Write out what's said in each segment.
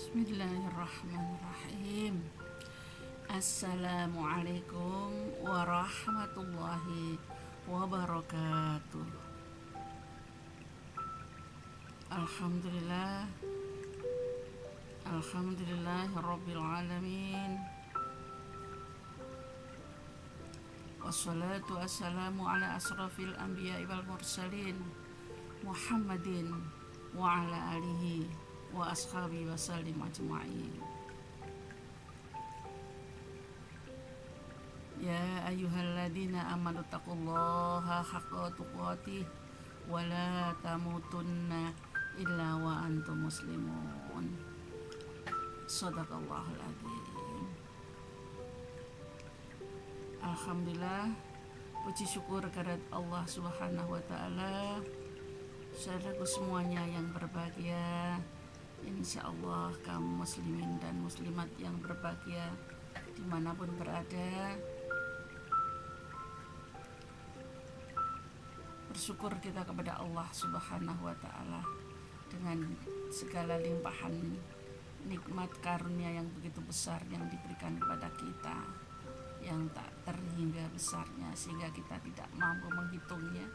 Bismillahirrahmanirrahim. Assalamualaikum warahmatullahi wabarakatuh. Alhamdulillah, Alhamdulillahirabbil alamin. Wassalatu wassalamu ala asrafil anbiya'i wal mursalin Muhammadin wa ala alihi wa ashabi wa sallim ajma'in. Ya ayyuhalladzina amanu taqullaha haqqa tuqatih wa la tamutunna illa wa antum muslimun. Shadaqallahul adzim. Alhamdulillah, puji syukur kehadirat Allah Subhanahu wa taala. Saudaraku semuanya yang berbahagia, insya Allah kaum muslimin dan muslimat yang berbahagia dimanapun berada, bersyukur kita kepada Allah Subhanahu wa ta'ala dengan segala limpahan nikmat karunia yang begitu besar yang diberikan kepada kita, yang tak terhingga besarnya sehingga kita tidak mampu menghitungnya,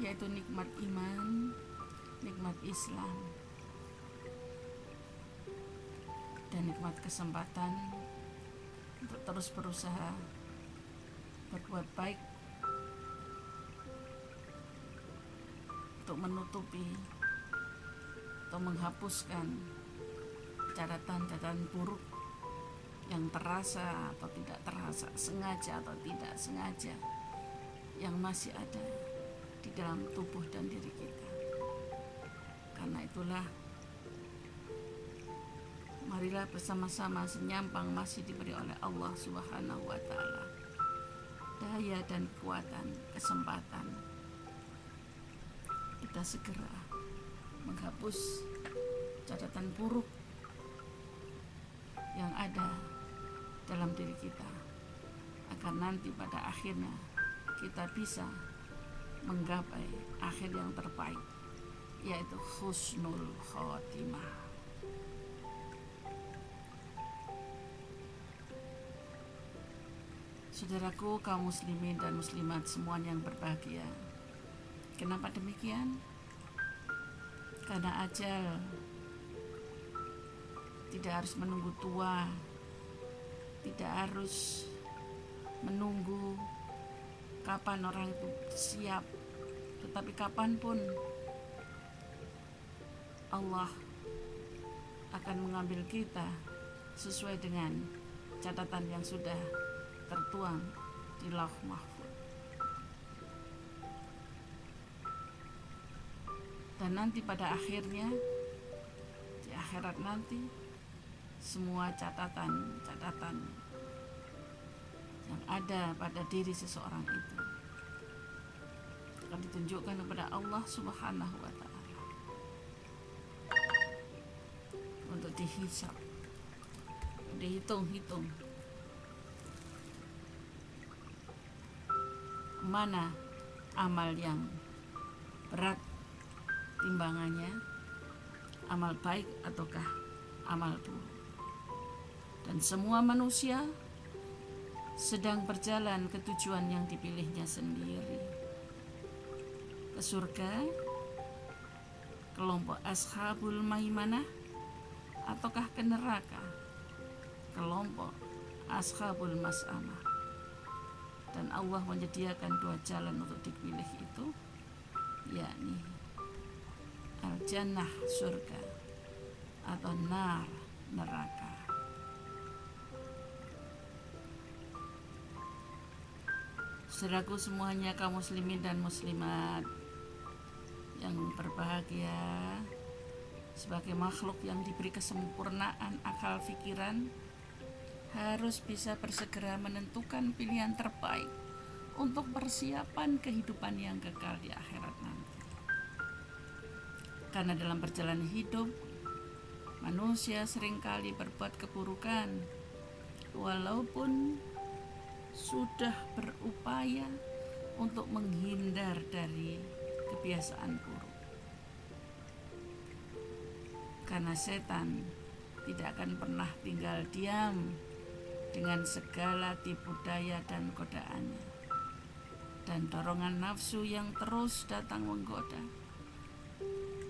yaitu nikmat iman, nikmat Islam, dan nikmat kesempatan untuk terus berusaha berbuat baik untuk menutupi atau menghapuskan catatan-catatan buruk yang terasa atau tidak terasa, sengaja atau tidak sengaja, yang masih ada di dalam tubuh dan diri kita. Karena itulah, marilah bersama-sama senyampang masih diberi oleh Allah Subhanahu wa ta'ala daya dan kekuatan, kesempatan, kita segera menghapus catatan buruk yang ada dalam diri kita, agar nanti pada akhirnya kita bisa menggapai akhir yang terbaik, yaitu husnul khotimah. Saudaraku kaum muslimin dan muslimat semuanya yang berbahagia, kenapa demikian? Karena ajal tidak harus menunggu tua, tidak harus menunggu kapan orang itu siap, tetapi kapanpun Allah akan mengambil kita sesuai dengan catatan yang sudah tertuang di Lauh Mahfuz. Dan nanti pada akhirnya, di akhirat nanti, semua catatan-catatan yang ada pada diri seseorang itu akan ditunjukkan kepada Allah Subhanahu wa ta'ala untuk dihisab, dihitung-hitung mana amal yang berat timbangannya, amal baik ataukah amal buruk. Dan semua manusia sedang berjalan ke tujuan yang dipilihnya sendiri, ke surga, kelompok ashabul maimanah, ataukah ke neraka, kelompok ashabul mas'amah. Dan Allah menyediakan dua jalan untuk dipilih itu, yakni al-jannah surga atau nar neraka. Saudaraku semuanya kaum muslimin dan muslimat yang berbahagia, sebagai makhluk yang diberi kesempurnaan akal pikiran, harus bisa bersegera menentukan pilihan terbaik untuk persiapan kehidupan yang kekal di akhirat nanti. Karena dalam perjalanan hidup, manusia seringkali berbuat keburukan, walaupun sudah berupaya untuk menghindar dari kebiasaan buruk. Karena setan tidak akan pernah tinggal diam dengan segala tipu daya dan godaannya dan dorongan nafsu yang terus datang menggoda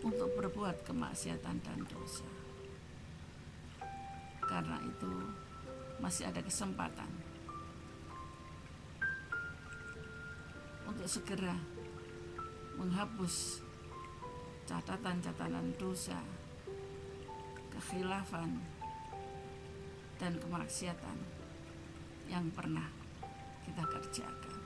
untuk berbuat kemaksiatan dan dosa. Karena itu masih ada kesempatan untuk segera menghapus catatan-catatan dosa, kekhilafan, dan kemaksiatan yang pernah kita kerjakan.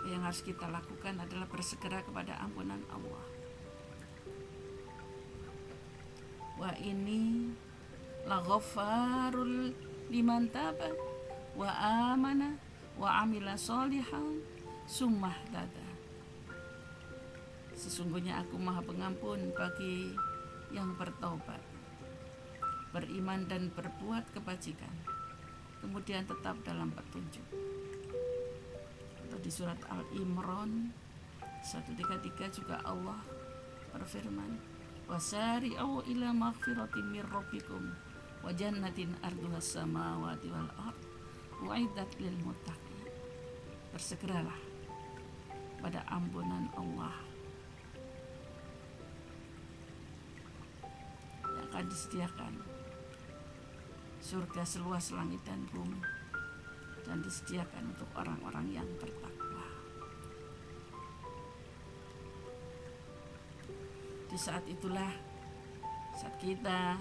Yang harus kita lakukan adalah bersegera kepada ampunan Allah. Wa ini laghaffarul liman taba wa amana wa amila sholihan summa ihtada. Sesungguhnya aku Maha Pengampun bagi yang bertaubat, beriman dan berbuat kebajikan, kemudian tetap dalam petunjuk. Atau di surat Al-Imran 133 juga Allah berfirman, wasari'u ila maghfiratin mir rabbikum wa jannatin arduha samawati wal ard u'iddat lil muttaqin. Bersegeralah pada ampunan Allah yang akan disediakan surga seluas langit dan bumi, dan disediakan untuk orang-orang yang bertakwa. Di saat itulah saat kita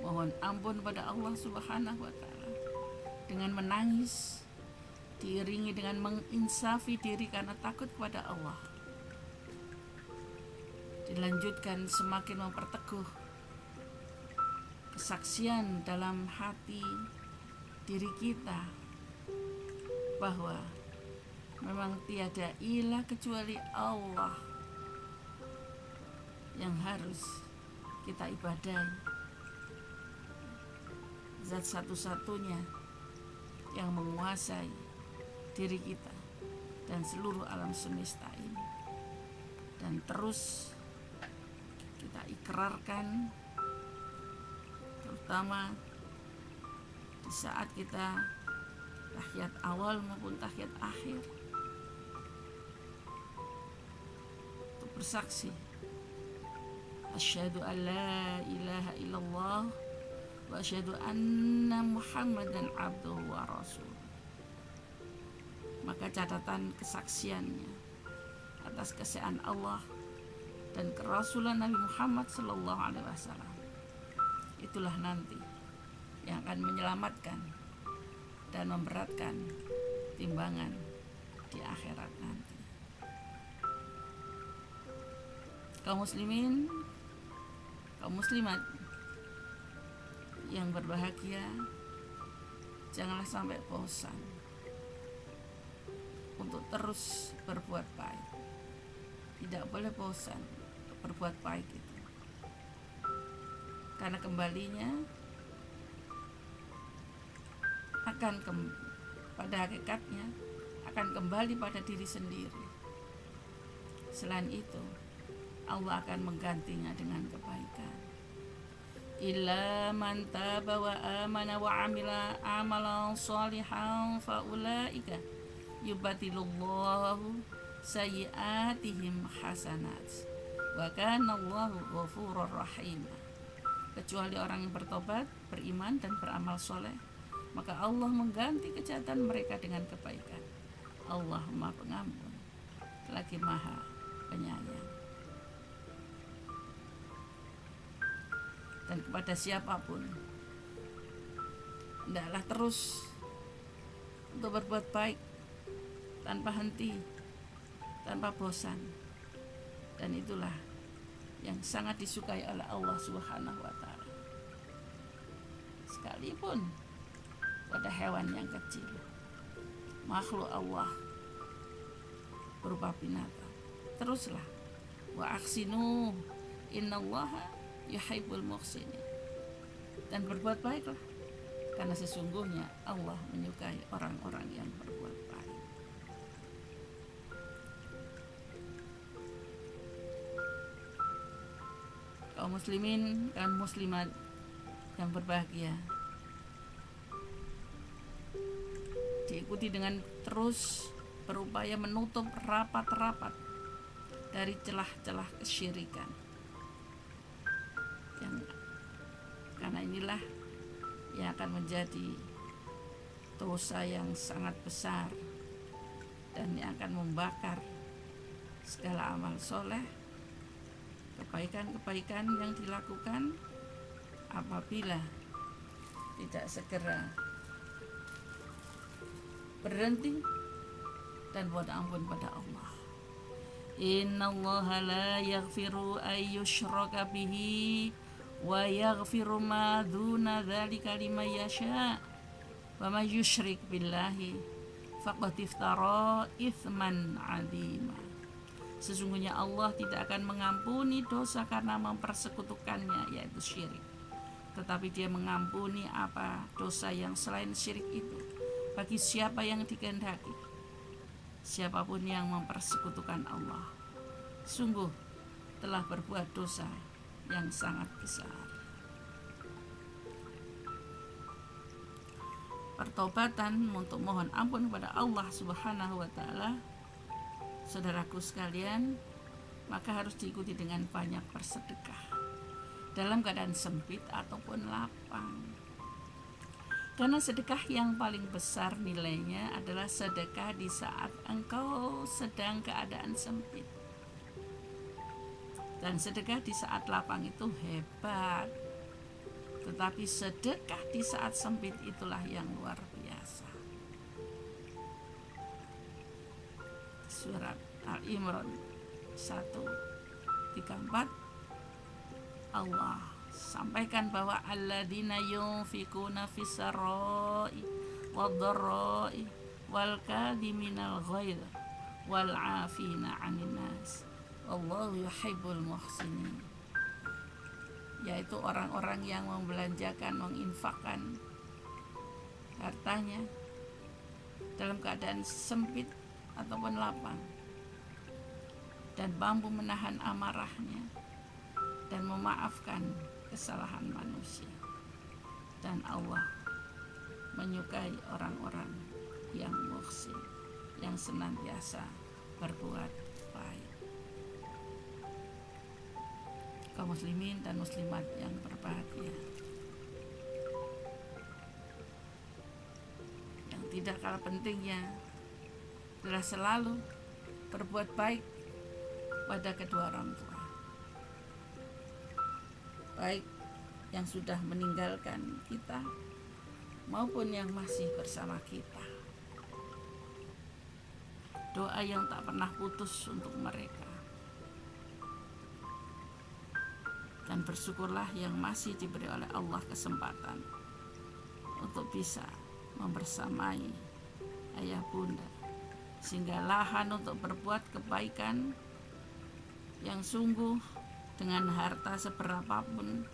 mohon ampun pada Allah Subhanahu wa Ta'ala dengan menangis, diiringi dengan menginsafi diri karena takut kepada Allah. Dilanjutkan semakin memperteguh kesaksian dalam hati diri kita bahwa memang tiada ilah kecuali Allah yang harus kita ibadahi, zat satu-satunya yang menguasai diri kita dan seluruh alam semesta ini. Dan terus kita ikrarkan, terutama di saat kita tahiyat awal maupun tahiyat akhir, untuk bersaksi asyhadu an la ilaha illallah wa asyhadu anna muhammadan abduhu wa rasul. Maka catatan kesaksiannya atas kesesaan Allah dan kerasulan Nabi Muhammad sallallahu alaihi wasallam, itulah nanti yang akan menyelamatkan dan memberatkan timbangan di akhirat nanti. Kaum muslimin, kaum muslimat yang berbahagia, janganlah sampai bosan untuk terus berbuat baik. Tidak boleh bosan berbuat baik itu, karena kembalinya akan pada hakikatnya akan kembali pada diri sendiri. Selain itu, Allah akan menggantinya dengan kebaikan. Illa man taba wa amana wa amila amalan sholihan fa ulaika yubatilullahu sayyiatihim hasanat wa kana Allahu ghafurur rahim. Kecuali orang yang bertobat, beriman dan beramal soleh, maka Allah mengganti kejahatan mereka dengan kebaikan. Allah Maha Pengampun lagi Maha Penyayang. Dan kepada siapapun, hendaklah terus untuk berbuat baik tanpa henti, tanpa bosan. Dan itulah yang sangat disukai oleh Allah Subhanahu wa Ta'ala. Sekalipun pada hewan yang kecil, makhluk Allah berupa binatang, teruslah wa aksinu innallaha yuhibbul muhsinin, dan berbuat baiklah, karena sesungguhnya Allah menyukai orang-orang yang berbuat baik. muslimin dan muslimat yang berbahagia, diikuti dengan terus berupaya menutup rapat-rapat dari celah-celah kesyirikan, yang karena inilah yang akan menjadi dosa yang sangat besar dan yang akan membakar segala amal soleh, kebaikan-kebaikan yang dilakukan apabila tidak segera berhenti dan mohon ampun pada Allah. Innallaha la yaghfiru ay yushraka bihi wa yaghfiru ma duna dzalika liman yasha wa may yusyrik billahi faqad iftara itsman 'azima. Sesungguhnya Allah tidak akan mengampuni dosa karena mempersekutukannya, yaitu syirik. Tetapi Dia mengampuni apa dosa yang selain syirik itu bagi siapa yang dikehendaki. Siapapun yang mempersekutukan Allah sungguh telah berbuat dosa yang sangat besar. Pertobatan untuk mohon ampun kepada Allah Subhanahu wa taala, saudaraku sekalian, maka harus diikuti dengan banyak bersedekah dalam keadaan sempit ataupun lapang. Karena sedekah yang paling besar nilainya adalah sedekah di saat engkau sedang keadaan sempit. Dan sedekah di saat lapang itu hebat. Tetapi sedekah di saat sempit itulah yang luar biasa. Surat Al-Imran 1:34 Allah sampaikan bahwa alladzina yunfikuna fis-sarra'i wad-dharra'i wal kadhiminal ghaidh wal 'afina 'anil nas wallahu yuhibbul muhsinin, yaitu orang-orang yang membelanjakan, menginfakkan hartanya dalam keadaan sempit ataupun lapang, dan mampu menahan amarahnya dan memaafkan kesalahan manusia. Dan Allah menyukai orang-orang yang muhsin, yang senantiasa berbuat baik. Kaum muslimin dan muslimat yang berbahagia, yang tidak kalah pentingnya adalah selalu berbuat baik pada kedua orang tua, baik yang sudah meninggalkan kita maupun yang masih bersama kita. Doa yang tak pernah putus untuk mereka. Dan bersyukurlah yang masih diberi oleh Allah kesempatan untuk bisa membersamai ayah bunda, sehingga lahan untuk berbuat kebaikan yang sungguh dengan harta seberapapun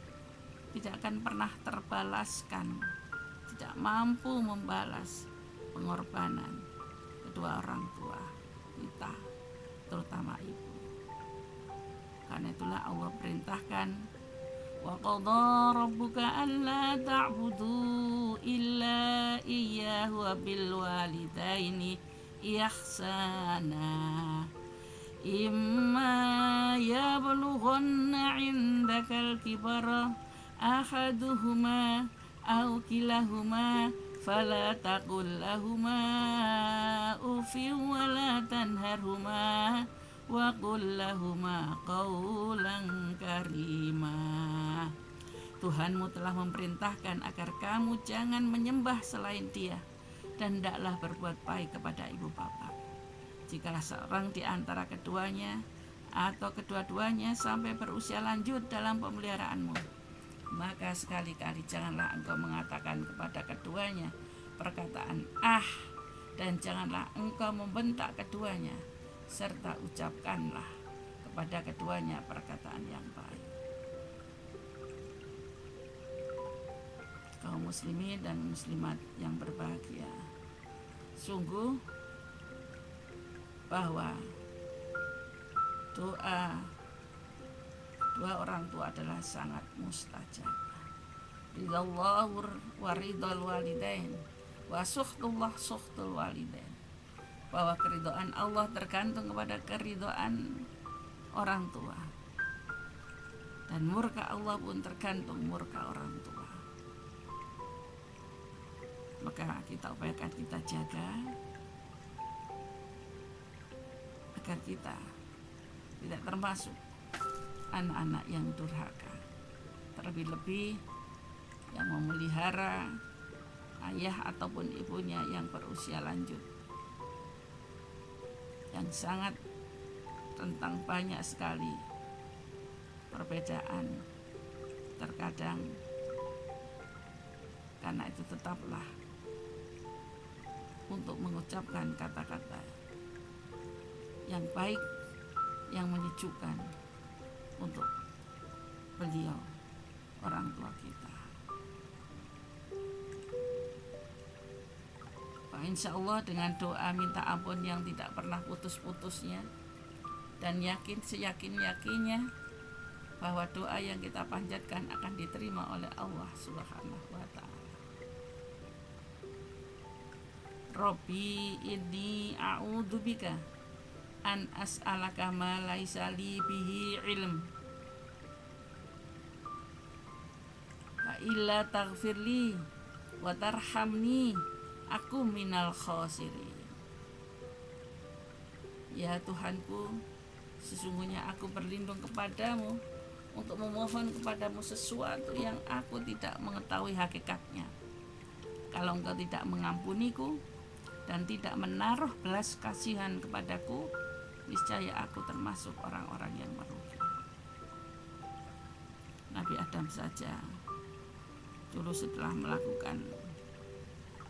tidak akan pernah terbalaskan, tidak mampu membalas pengorbanan kedua orang tua kita, terutama ibu. Karena itulah Allah perintahkan, wa qadha rabbuka alla ta'budu illa iyyahu wa bil walidaini ihsana imma yablughanna 'indakal kibara ahaduhuma aw kilahuma fala taqul lahuma uffin wa la tanharhuma wa qul lahuma qawlan karima. Tuhanmu telah memerintahkan agar kamu jangan menyembah selain Dia, dan hendaklah berbuat baik kepada ibu bapa. Jikalau seorang di antara keduanya atau kedua-duanya sampai berusia lanjut dalam pemeliharaanmu, maka sekali-kali janganlah engkau mengatakan kepada keduanya perkataan "ah", dan janganlah engkau membentak keduanya, serta ucapkanlah kepada keduanya perkataan yang baik. Kaum muslimin dan muslimat yang berbahagia, sungguh bahwa doa Dua orang tua adalah sangat mustajab. Ridallah wa ridal walidain wa sukhtullah sukhtul walidain. Bahwa keridhaan Allah tergantung kepada keridhaan orang tua, dan murka Allah pun tergantung murka orang tua. Maka kita upayakan, kita jaga agar kita tidak termasuk anak-anak yang durhaka, terlebih-lebih yang memelihara ayah ataupun ibunya yang berusia lanjut, yang sangat tentang banyak sekali perbedaan terkadang. Karena itu tetaplah untuk mengucapkan kata-kata yang baik, yang menyejukkan untuk beliau, orang tua kita. Insya Allah dengan doa minta ampun yang tidak pernah putus-putusnya, dan yakin seyakin-yakinnya bahwa doa yang kita panjatkan akan diterima oleh Allah Subhanahu wa ta'ala. Robbi inni a'udzubika an as'alaka ma laisa li bihi ilm wa illa taghfirli wa tarhamni aku minal khosirin. Ya Tuhanku, sesungguhnya aku berlindung kepadamu untuk memohon kepadamu sesuatu yang aku tidak mengetahui hakikatnya. Kalau engkau tidak mengampuniku dan tidak menaruh belas kasihan kepadaku, niscaya aku termasuk orang-orang yang merugi. Nabi Adam saja dulu setelah melakukan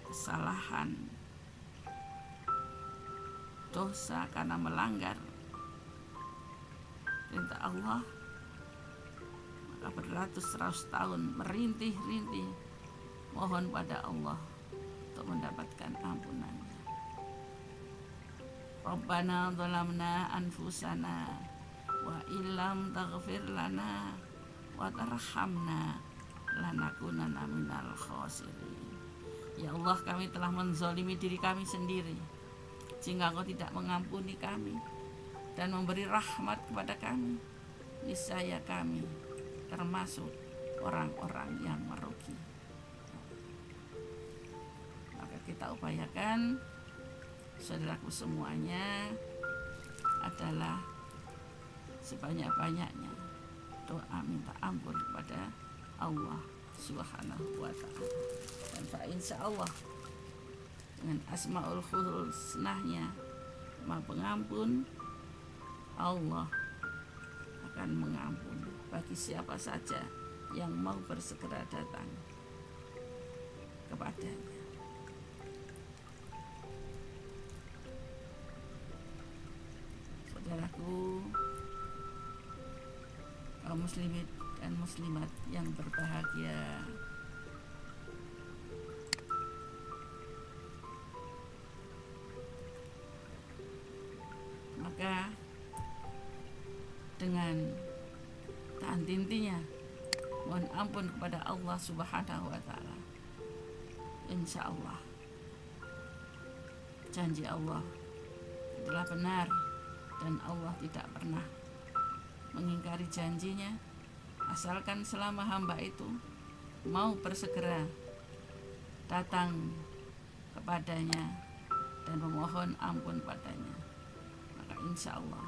kesalahan, dosa karena melanggar perintah Allah, maka beratus-ratus tahun merintih-rintih mohon pada Allah untuk mendapatkan ampunannya. Rabbana dhalamna anfusana wa illam taghfir lana wa tarhamna lanakunanna minal khosirin. Ya Allah, kami telah menzalimi diri kami sendiri, sehingga Engkau tidak mengampuni kami dan memberi rahmat kepada kami, niscaya kami termasuk orang-orang yang merugi. Maka kita upayakan, saudaraku semuanya, adalah sebanyak-banyaknya doa minta ampun kepada Allah Subhanahu wa ta'ala. Dan insya Allah dengan asmaul husnanya, Maha Pengampun, Allah akan mengampuni bagi siapa saja yang mau bersegera datang kepadanya. Saudaraku, kaum muslimin dan muslimat yang berbahagia, maka dengan tak henti-hentinya mohon ampun kepada Allah Subhanahu wa ta'ala, insya Allah janji Allah adalah benar, dan Allah tidak pernah mengingkari janjinya, asalkan selama hamba itu mau bersegera datang kepadanya dan memohon ampun padanya, maka insya Allah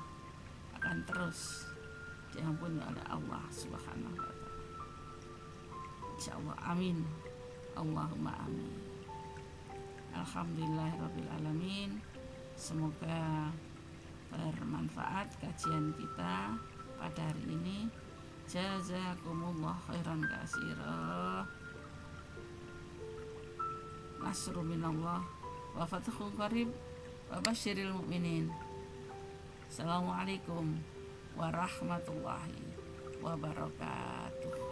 akan terus diampuni oleh Allah Subhanahu wa ta'ala. Insya Allah, amin. Allahumma amin. Alhamdulillahirabbil alamin. Semoga bermanfaat kajian kita pada hari ini. Jazakumullah khairan katsira. Nasrun minallah wa fathun qarib wa basyiril mu'minin. Assalamualaikum warahmatullahi wabarakatuh.